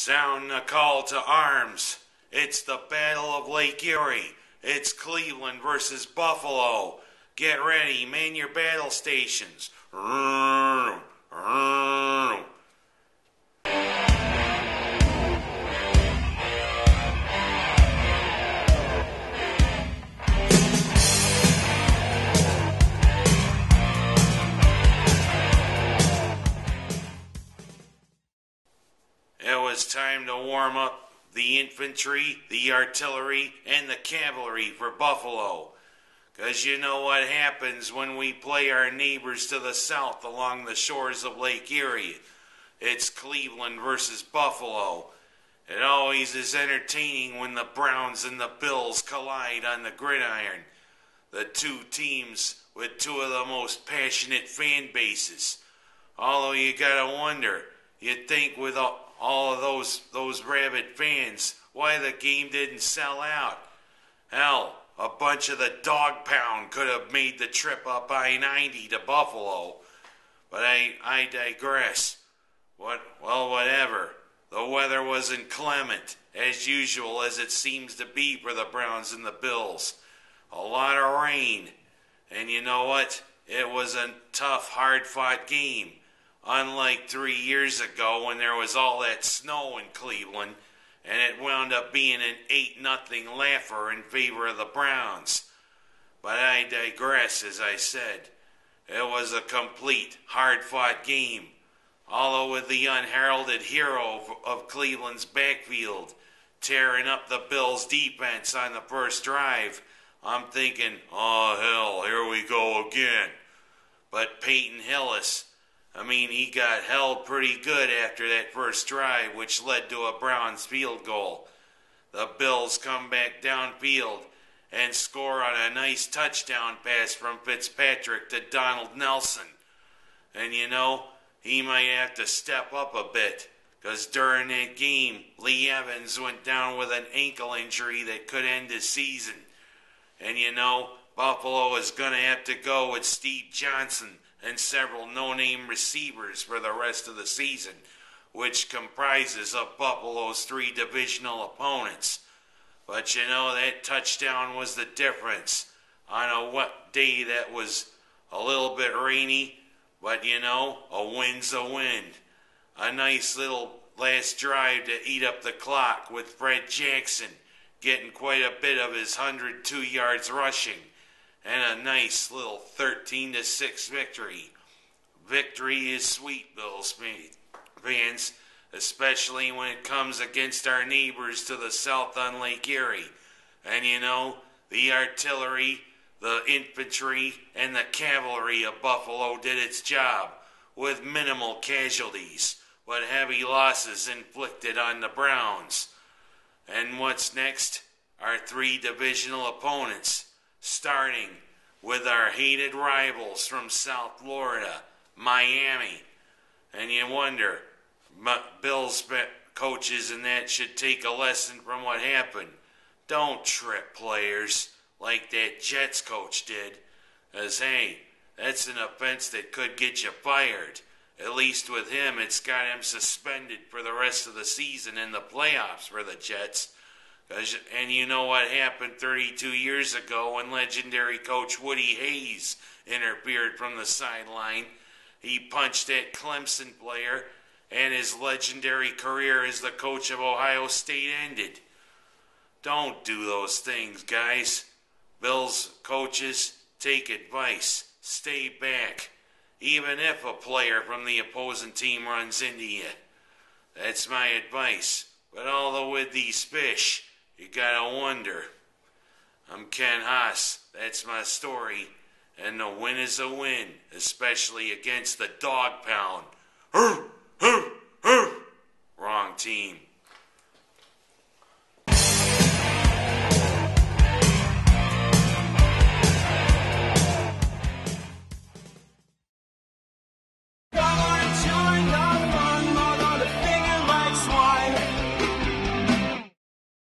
Sound the call to arms. It's the Battle of Lake Erie. It's Cleveland versus Buffalo. Get ready, man your battle stations. It was time to warm up the infantry, the artillery, and the cavalry for Buffalo. 'Cause you know what happens when we play our neighbors to the south along the shores of Lake Erie. It's Cleveland versus Buffalo. It always is entertaining when the Browns and the Bills collide on the gridiron. The two teams with two of the most passionate fan bases. Although you gotta wonder, you'd think with all of those rabid fans, why the game didn't sell out. Hell, a bunch of the dog pound could have made the trip up I-90 to Buffalo. But I digress. Whatever. The weather was inclement, as usual, as it seems to be for the Browns and the Bills. A lot of rain. And you know what? It was a tough, hard-fought game. Unlike 3 years ago when there was all that snow in Cleveland, and it wound up being an 8-0 laugher in favor of the Browns. But I digress, as I said. It was a complete, hard-fought game. Although with the unheralded hero of Cleveland's backfield tearing up the Bills' defense on the first drive, I'm thinking, oh hell, here we go again. But Peyton Hillis, he got held pretty good after that first drive, which led to a Browns field goal. The Bills come back downfield and score on a nice touchdown pass from Fitzpatrick to Donald Nelson. And you know, he might have to step up a bit, because during that game, Lee Evans went down with an ankle injury that could end his season. And you know, Buffalo is going to have to go with Steve Johnson and several no-name receivers for the rest of the season, which comprises of Buffalo's 3 divisional opponents. But you know, that touchdown was the difference on a wet day that was a little bit rainy, but you know, a win's a win. A nice little last drive to eat up the clock with Fred Jackson getting quite a bit of his 102 yards rushing. And a nice little 13-6 victory. Victory is sweet, Bills fans, especially when it comes against our neighbors to the south on Lake Erie. And you know, the artillery, the infantry, and the cavalry of Buffalo did its job with minimal casualties, but heavy losses inflicted on the Browns. And what's next? Our 3 divisional opponents, starting with our hated rivals from South Florida, Miami. And you wonder, Bills coaches and that should take a lesson from what happened. Don't trip players like that Jets coach did. As hey, that's an offense that could get you fired. At least with him, it's got him suspended for the rest of the season in the playoffs for the Jets. And you know what happened 32 years ago when legendary coach Woody Hayes interfered from the sideline. He punched that Clemson player, and his legendary career as the coach of Ohio State ended. Don't do those things, guys. Bills coaches, take advice. Stay back. Even if a player from the opposing team runs into you. That's my advice. But although with these fish, you gotta wonder. I'm Ken Haas. That's my story. And the win is a win, especially against the dog pound. Wrong team.